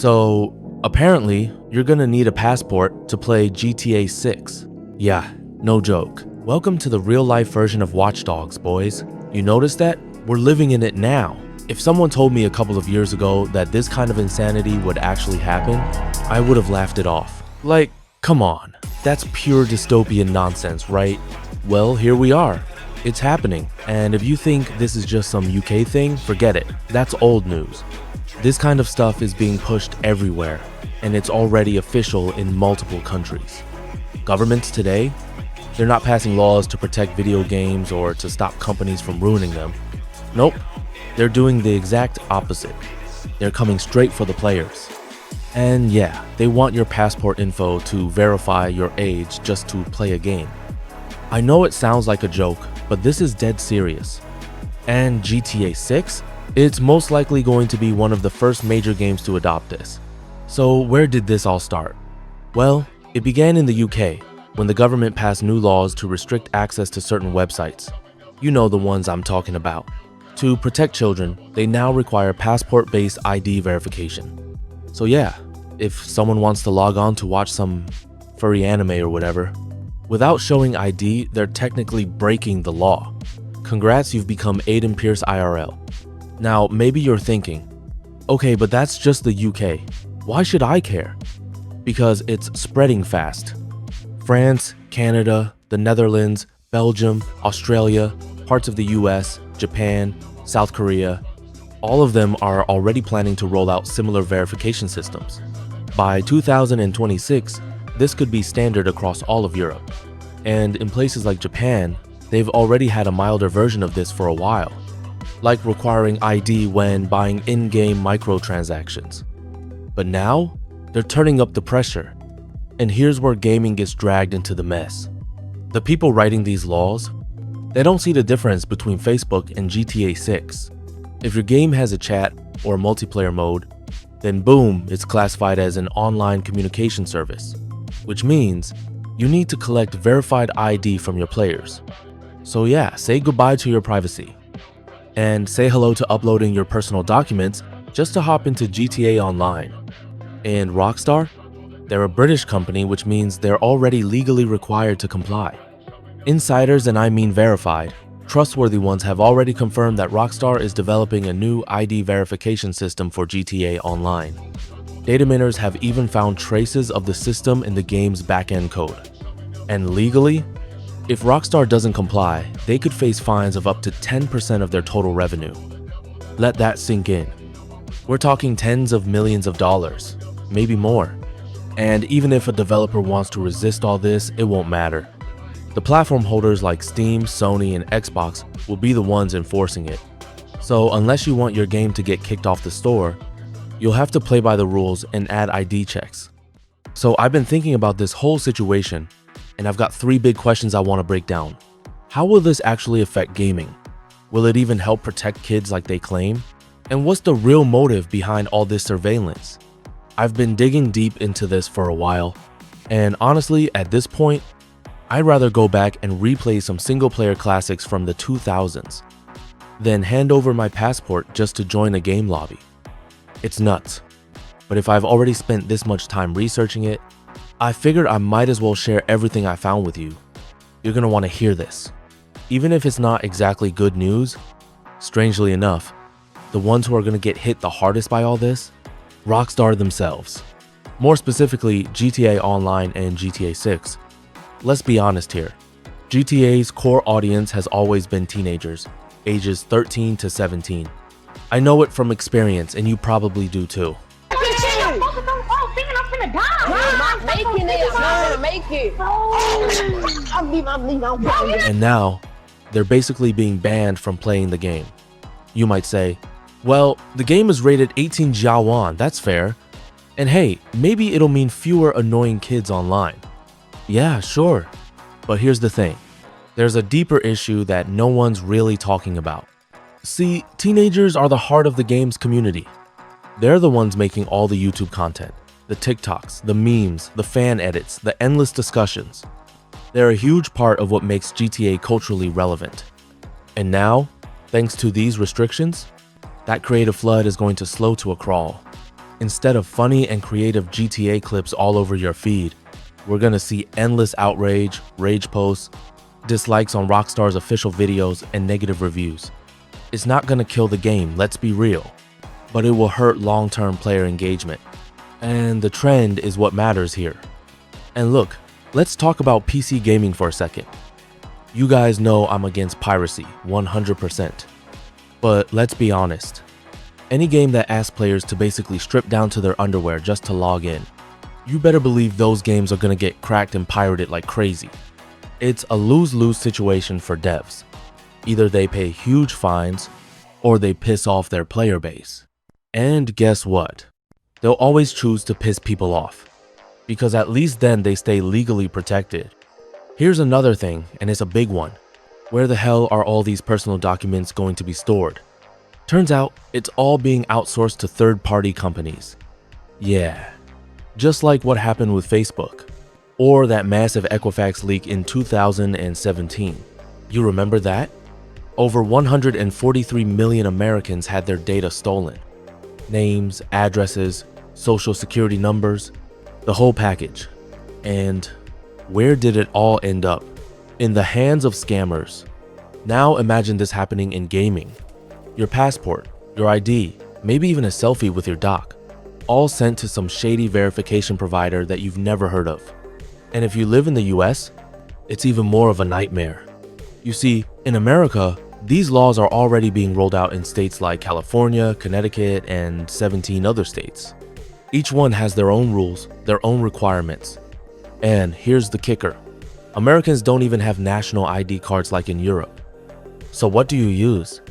So, apparently, you're gonna need a passport to play GTA 6. Yeah, no joke. Welcome to the real-life version of Watch Dogs, boys. You notice that? We're living in it now. If someone told me a couple of years ago that this kind of insanity would actually happen, I would have laughed it off. Like, come on. That's pure dystopian nonsense, right? Well, here we are. It's happening, and if you think this is just some UK thing, forget it. That's old news. This kind of stuff is being pushed everywhere, and it's already official in multiple countries. Governments today, they're not passing laws to protect video games or to stop companies from ruining them. Nope, they're doing the exact opposite. They're coming straight for the players. And yeah, they want your passport info to verify your age just to play a game. I know it sounds like a joke, but this is dead serious. And GTA 6? It's most likely going to be one of the first major games to adopt this. So where did this all start? Well, it began in the UK, when the government passed new laws to restrict access to certain websites. You know the ones I'm talking about. To protect children, they now require passport-based ID verification. So yeah, if someone wants to log on to watch some furry anime or whatever, without showing ID, they're technically breaking the law. Congrats, you've become Aiden Pierce IRL. Now, maybe you're thinking, okay, but that's just the UK. Why should I care? Because it's spreading fast. France, Canada, the Netherlands, Belgium, Australia, parts of the US, Japan, South Korea, all of them are already planning to roll out similar verification systems. By 2026, this could be standard across all of Europe. And in places like Japan, they've already had a milder version of this for a while, like requiring ID when buying in-game microtransactions. But now, they're turning up the pressure. And here's where gaming gets dragged into the mess. The people writing these laws, they don't see the difference between Facebook and GTA 6. If your game has a chat or a multiplayer mode, then boom, it's classified as an online communication service, which means you need to collect verified ID from your players. So yeah, say goodbye to your privacy. And say hello to uploading your personal documents just to hop into GTA Online. And Rockstar? They're a British company, which means they're already legally required to comply. Insiders, and I mean verified, trustworthy ones have already confirmed that Rockstar is developing a new ID verification system for GTA Online. Data miners have even found traces of the system in the game's backend code. And legally, if Rockstar doesn't comply, they could face fines of up to 10% of their total revenue. Let that sink in. We're talking tens of millions of dollars, maybe more. And even if a developer wants to resist all this, it won't matter. The platform holders like Steam, Sony, and Xbox will be the ones enforcing it. So unless you want your game to get kicked off the store, you'll have to play by the rules and add ID checks. So I've been thinking about this whole situation, and I've got 3 big questions I want to break down. How will this actually affect gaming? Will it even help protect kids like they claim? And what's the real motive behind all this surveillance? I've been digging deep into this for a while, and honestly, at this point, I'd rather go back and replay some single-player classics from the 2000s, than hand over my passport just to join a game lobby. It's nuts, but if I've already spent this much time researching it, I figured I might as well share everything I found with you. You're gonna want to hear this. Even if it's not exactly good news, strangely enough, the ones who are gonna get hit the hardest by all this, Rockstar themselves. More specifically, GTA Online and GTA 6. Let's be honest here. GTA's core audience has always been teenagers, ages 13 to 17. I know it from experience, and you probably do too. And now, they're basically being banned from playing the game. You might say, well, the game is rated 18 Jiawan, that's fair. And hey, maybe it'll mean fewer annoying kids online. Yeah, sure. But here's the thing. There's a deeper issue that no one's really talking about. See, teenagers are the heart of the game's community. They're the ones making all the YouTube content, the TikToks, the memes, the fan edits, the endless discussions. They're a huge part of what makes GTA culturally relevant. And now, thanks to these restrictions, that creative flood is going to slow to a crawl. Instead of funny and creative GTA clips all over your feed, we're gonna see endless outrage, rage posts, dislikes on Rockstar's official videos, and negative reviews. It's not gonna kill the game, let's be real, but it will hurt long-term player engagement. And the trend is what matters here. And look, let's talk about PC gaming for a second. You guys know I'm against piracy, 100%. But let's be honest. Any game that asks players to basically strip down to their underwear just to log in, you better believe those games are gonna get cracked and pirated like crazy. It's a lose-lose situation for devs. Either they pay huge fines, or they piss off their player base. And guess what? They'll always choose to piss people off, because at least then they stay legally protected. Here's another thing, and it's a big one. Where the hell are all these personal documents going to be stored? Turns out, it's all being outsourced to third-party companies. Yeah, just like what happened with Facebook, or that massive Equifax leak in 2017. You remember that? Over 143 million Americans had their data stolen. Names, addresses, social security numbers, the whole package. And where did it all end up? In the hands of scammers. Now imagine this happening in gaming. Your passport, your ID, maybe even a selfie with your doc, all sent to some shady verification provider that you've never heard of. And if you live in the US, it's even more of a nightmare. You see, in America, these laws are already being rolled out in states like California, Connecticut, and 17 other states. Each one has their own rules, their own requirements. And here's the kicker. Americans don't even have national ID cards like in Europe. So what do you use?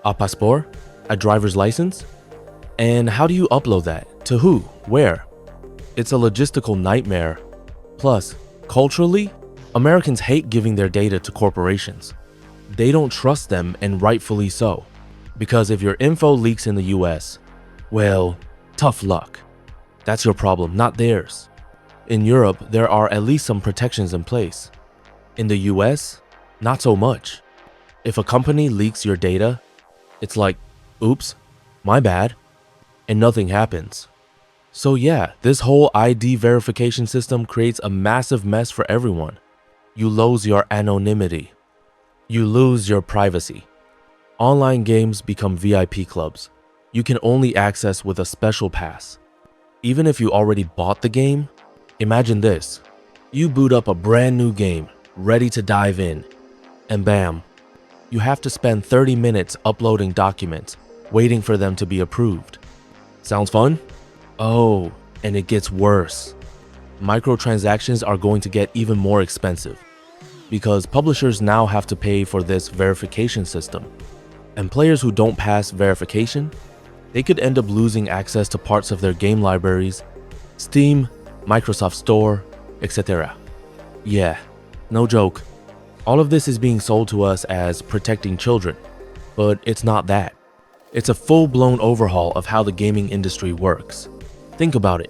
A passport? A driver's license? And how do you upload that? To who? Where? It's a logistical nightmare. Plus, culturally, Americans hate giving their data to corporations. They don't trust them, and rightfully so. Because if your info leaks in the US, well, tough luck. That's your problem, not theirs. In Europe, there are at least some protections in place. In the US, not so much. If a company leaks your data, it's like, oops, my bad, and nothing happens. So yeah, this whole ID verification system creates a massive mess for everyone. You lose your anonymity. You lose your privacy. Online games become VIP clubs. You can only access with a special pass. Even if you already bought the game, imagine this. You boot up a brand new game, ready to dive in, and bam, you have to spend 30 minutes uploading documents, waiting for them to be approved. Sounds fun? Oh, and it gets worse. Microtransactions are going to get even more expensive because publishers now have to pay for this verification system. And players who don't pass verification, they could end up losing access to parts of their game libraries, Steam, Microsoft Store, etc. Yeah, no joke. All of this is being sold to us as protecting children, but it's not that. It's a full-blown overhaul of how the gaming industry works. Think about it.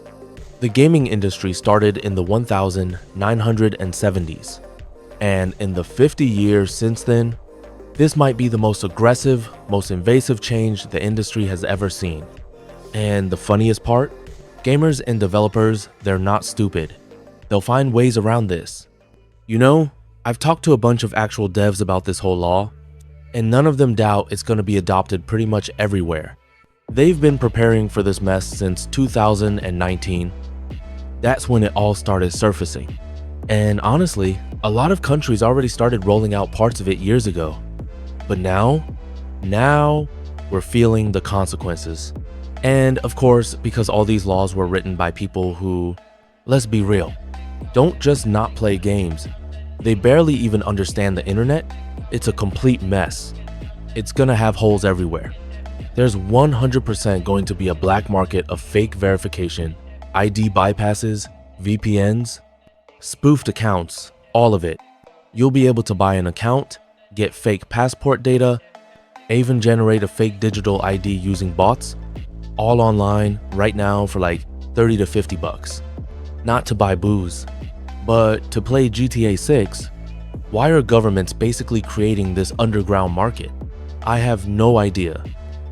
The gaming industry started in the 1970s, and in the 50 years since then, this might be the most aggressive, most invasive change the industry has ever seen. And the funniest part? Gamers and developers, they're not stupid. They'll find ways around this. You know, I've talked to a bunch of actual devs about this whole law, and none of them doubt it's going to be adopted pretty much everywhere. They've been preparing for this mess since 2019. That's when it all started surfacing. And honestly, a lot of countries already started rolling out parts of it years ago. But now we're feeling the consequences. And of course, because all these laws were written by people who, let's be real, don't just not play games. They barely even understand the internet. It's a complete mess. It's gonna have holes everywhere. There's 100% going to be a black market of fake verification, ID bypasses, VPNs, spoofed accounts, all of it. You'll be able to buy an account, get fake passport data, even generate a fake digital ID using bots, all online right now for like 30 to 50 bucks. Not to buy booze, but to play GTA 6, why are governments basically creating this underground market? I have no idea.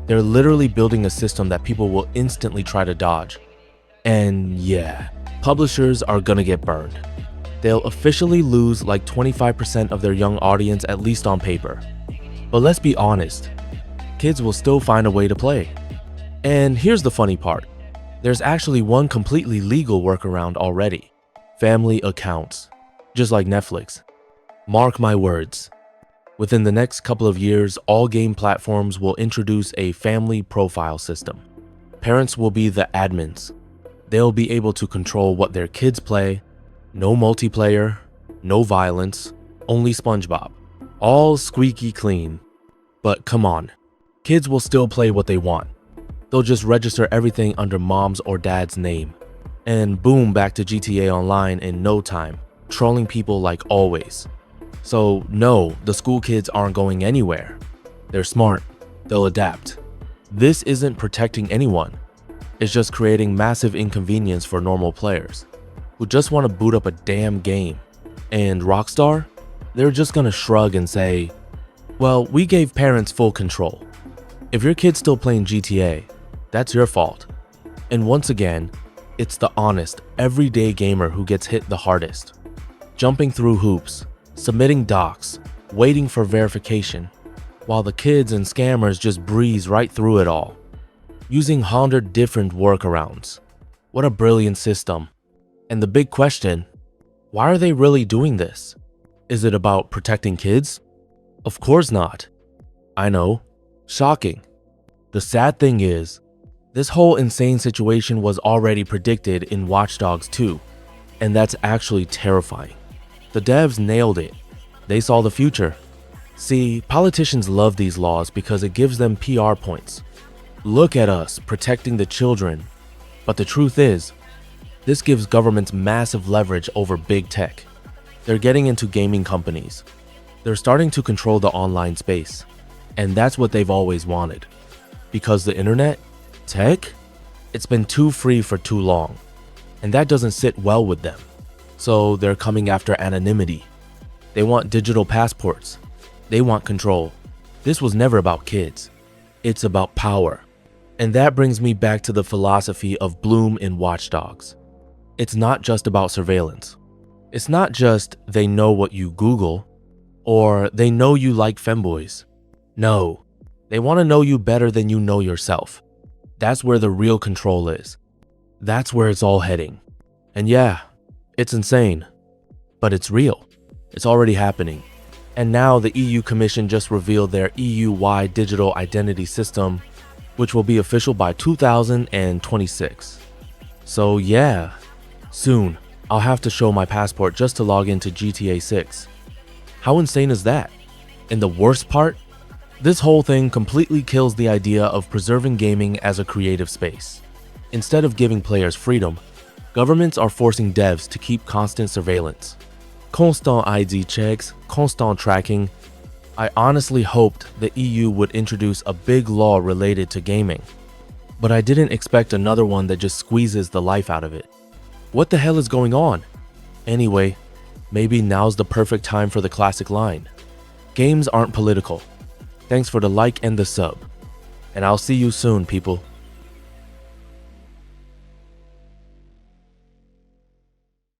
They're literally building a system that people will instantly try to dodge. And yeah, publishers are gonna get burned. They'll officially lose like 25% of their young audience, at least on paper. But let's be honest, kids will still find a way to play. And here's the funny part. There's actually one completely legal workaround already. Family accounts. Just like Netflix. Mark my words. Within the next couple of years, all game platforms will introduce a family profile system. Parents will be the admins. They'll be able to control what their kids play. No multiplayer, no violence, only SpongeBob. All squeaky clean. But come on, kids will still play what they want. They'll just register everything under mom's or dad's name. And boom, back to GTA Online in no time, trolling people like always. So no, the school kids aren't going anywhere. They're smart, they'll adapt. This isn't protecting anyone. It's just creating massive inconvenience for normal players who just want to boot up a damn game. And Rockstar? They're just gonna shrug and say, well, we gave parents full control. If your kid's still playing GTA, that's your fault. And once again, it's the honest, everyday gamer who gets hit the hardest. Jumping through hoops, submitting docs, waiting for verification, while the kids and scammers just breeze right through it all. Using 100 different workarounds. What a brilliant system. And the big question, why are they really doing this? Is it about protecting kids? Of course not. I know. Shocking. The sad thing is, this whole insane situation was already predicted in Watch Dogs 2, and that's actually terrifying. The devs nailed it. They saw the future. See, politicians love these laws because it gives them PR points. Look at us protecting the children. But the truth is, this gives governments massive leverage over big tech. They're getting into gaming companies. They're starting to control the online space. And that's what they've always wanted. Because the internet, tech, it's been too free for too long. And that doesn't sit well with them. So they're coming after anonymity. They want digital passports. They want control. This was never about kids. It's about power. And that brings me back to the philosophy of Bloom in Watch Dogs. It's not just about surveillance. It's not just they know what you Google or they know you like femboys. No, they want to know you better than you know yourself. That's where the real control is. That's where it's all heading. And yeah, it's insane, but it's real. It's already happening. And now the EU Commission just revealed their EU-wide digital identity system, which will be official by 2026. So yeah, soon I'll have to show my passport just to log into GTA 6. How insane is that? And the worst part? This whole thing completely kills the idea of preserving gaming as a creative space. Instead of giving players freedom, governments are forcing devs to keep constant surveillance. Constant ID checks, constant tracking. I honestly hoped the EU would introduce a big law related to gaming. But I didn't expect another one that just squeezes the life out of it. What the hell is going on? Anyway, maybe now's the perfect time for the classic line. Games aren't political. Thanks for the like and the sub. And I'll see you soon, people.